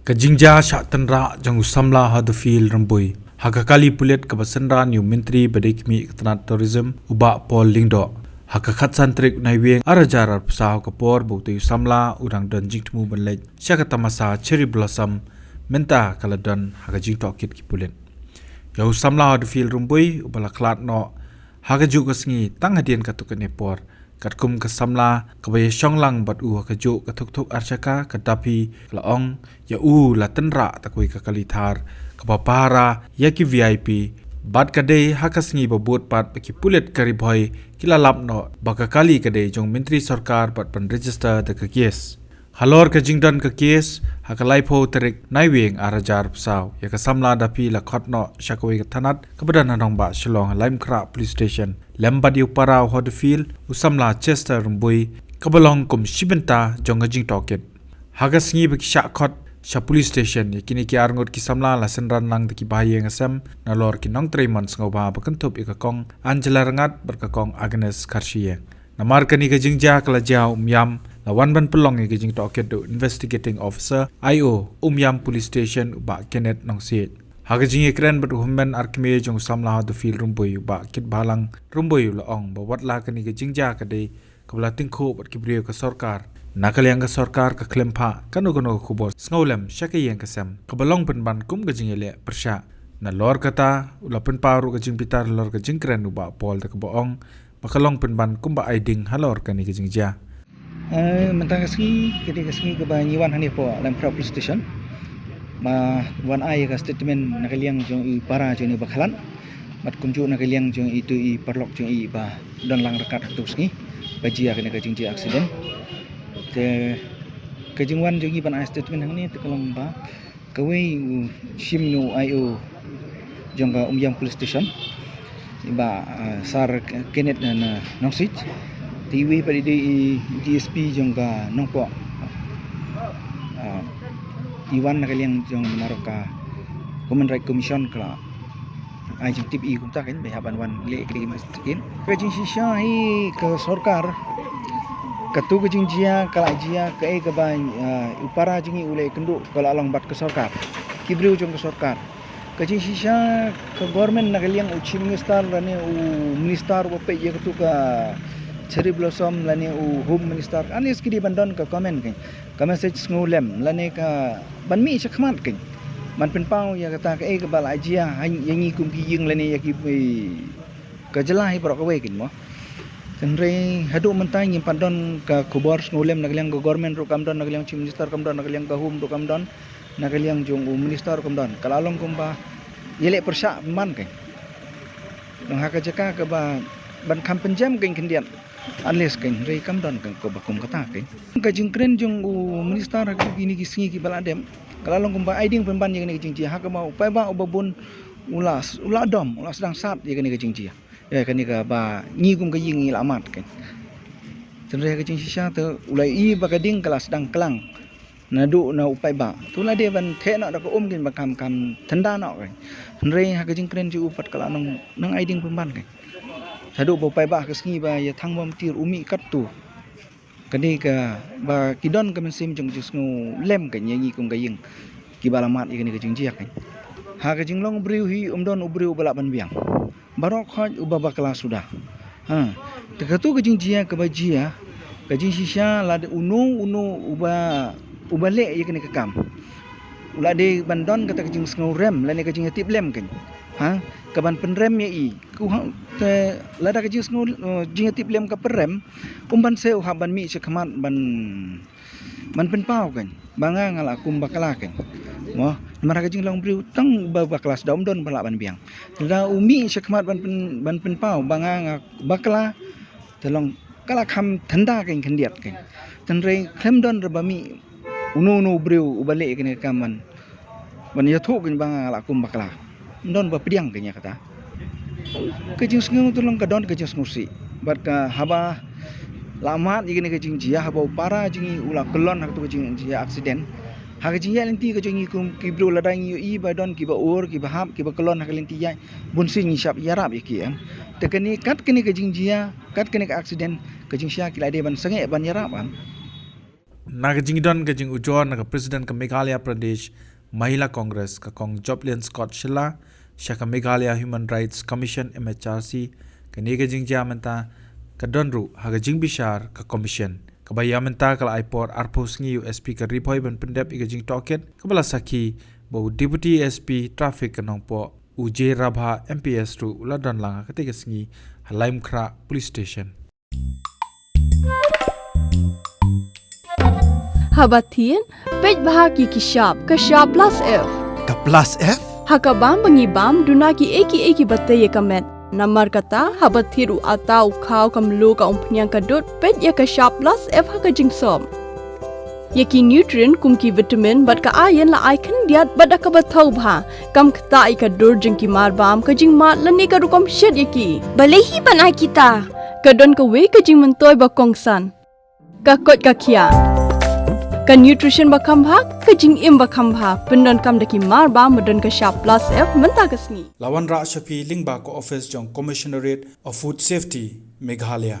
Kajingja syak tenra jang usamla hadu fil Rymbui. Hakakali pulit kabasenra new menteri badikmi ketanat tourism ubak Paul Lingdo. Hakakat santrik naiwing arajar pesah kapor bukti usamla udang dan jing temu benlej. Syakata masa cherry blossom menta kaladon hakajing tokit ki pulit. Ya usamla hadu fil Rymbui ubala klat no hakajuk kesengi tang hadian katukan epor. Katkum kesamla kabaya syonglang bat kajuk katuk-tuk archaka kadapi laong ya la tenra takui kakalitar kabapara ya ki VIP bat kadai hakasengi babut pat baki pulit karibhoi kilalap no bakakali kadai jong menteri Sorkar bat pan register de kakes halor ka jingdan kakes hakalai pho terik naiwing arajar psau ya kasamla dapi lakhot no syakoi kathanat kebadan anong ba Shillong Mail police station lembadi upara hodfil usamla Chester Rymbui kabalong kum shibenta jong jing toket hagasngi baki syakot sha police station yakini ki arngot ki samla la senran lang ki bahaya ngasam nalor ki nong treimon sngoba bakentup ikakong Angela Rengat berkakong Agnes Karshie namar kani ka jingja kala jau umyam lawan ban pelong ki jing toket do investigating officer IO umyam police station ba Kenneth nongsit hagajing ekran bat humban arkme jong samla hadu fil Rymbui ba kit balang Rymbui laong ba watla kani ka jingja kadai kabla tingkho bat ki brio ka Sorkar nakaliang ka Sorkar ka klempa kanu kubor snolem syakayang kasam kabalong penban kum ka Ïaleh Pyrshah na lor kata ulapen paru ka jing pitar lor ka jing kren uba pol ta kaboong bakalong penban kum ba aiding halor kani ka jingja mentang kaski ka ba nyiwan hani po lam police station ma wan ai ka statement nakaliang jong i para jong i bakalan mat kumju nakaliang jong itu i perlok jong i ba dan lang rekat tuski bajia kena ka jingji accident te kajingwan jong i ban ai statement hang ni te kalong ba kawai shimnu IO Jongka umyang police station ba sar Kenneth na nongsit tiwi pa di DSP Jongka nongpo iwan nakaliang jong maroka Human Rights Commission kala ai jing tip i kumta kan behaban wan le kri maskin kajing shisha hi ke Sorkar katu kajing jia kala jia ke ka ba upara jingi ule kendu kala along bat ke Sorkar kibriu jong ke Sorkar kajing shisha ke government nakaliang uchi minister lane minister bope je katu ka cherry blossom lane home minister anis kidi bandon ka comment kan ka message ngulem lane ka banmi chakmat kan man penpau ya kata ke bal ajia yangi kum ki ying lane ya ki ka jelai pro ka we kin mo tenre hadu mentai ngim pandon ka kubor ngulem nakaliang ka government ro kamdon nakaliang chief minister kamdon nakaliang ka home ro kamdon nakaliang jong minister kamdon kalalong kumba Ïaleh Pyrshah man kan dong haka jaka ka ba ban kam penjam kan kendian unless kan rei kamdon kan ko bakum kata kan ka jingkren jong minister ka gini ki singi ki baladem kalalong kumba aiding penban yang ni jingji haka mau pai ba obabun ula sedang sat ya kan ni jingji ya kan ni ka ba ngi kum ka ying lamat kan tenre ka jingsi sha te ulai i ba kading kala sedang kelang nadu na upai ba tula de ban the na da ko kin ba kam thanda na kan tenre haka jingkren ju upat kala nang aiding penban kan hadu bo pai ba ka singi ba ya thangbam tir umi kat tu kani ka ba kidon ka mensim jong jisngu lem ka nyanyi kum gaying ki balamat ikani ka jingjiak kan ha ka jinglong briu hi umdon ubriu bala ban biang barok khoj ubaba kelas sudah ha tekatu ka jingjia ka bajia ka jing shisha la de unu uba le ikani ka kam ula de bandon kata ka jing sngu rem lane ka jing tip lem kan ha ka ban penrem ya i ku te lada ka jing sngu jing tip lem ka perem ban se ha ban mi se khamat ban penpau kan banga ngala kum bakala kan mo mara ka jing long briu tang ba kelas daum don bala ban biang da umi se khamat ban penpau banga bakala telong kala kham thanda kan khendiat kan tenre khlem don rebami unu briu ubale kan kaman ban ya thu kan banga ngala kum bakala don ba pediang kan ya kata kajing sngu tulong ka don kajing sngu si bat ka haba lamat igini kajing jia haba upara jingi ula kelon hak tu kajing jia accident ha kajing ya lenti kajing kum kibro ladang i ba don ki ba ur ki ba hap ki ba kelon hak lenti ya bunsi ni syap yarap iki am tekani kat kini kajing jia kat kini ka accident kajing sya kila de ban sange ban yarap am naga jingdon ka jing ujon naga president ka Meghalaya Pradesh Mahila Congress ka kong Joplin Scott Shilla Shaka Meghalaya Human Rights Commission MHRC ka nega jing jamenta ka donru haga jing bishar ka commission ka bayamenta kala ipor arpos ngi USP ka ripoy ban pendep iga jing toket ka bala saki bo deputy SP traffic ka nongpo uje rabha MPS ru uladon langa ka tegas ngi halaim kra police station Habatin, pej bahagi kishab plus F. Ka plus F? Hakabam bangibam dunaki eki batay kamet. Namar kata habathiru atau kau kamlu ka umpnyang kadut pej ya kishab plus F haka jingsom. Yaki nutrient kumki vitamin bat ka ayan la aikan diat bat ka bathau bha kam kata ika dur jingki marbam ka jing mat lani ka rukom shed yaki. Balehi banai kita. Kadon ka we ka jing mentoy bakongsan. Ka kot ka kia. Ka nutrition bakam bhag ka jing im bakam bhag pendon kam daki mar ba modon ka sharp plus F menta kasni lawan ra shapi lingba ko office jong commissionerate of food safety Meghalaya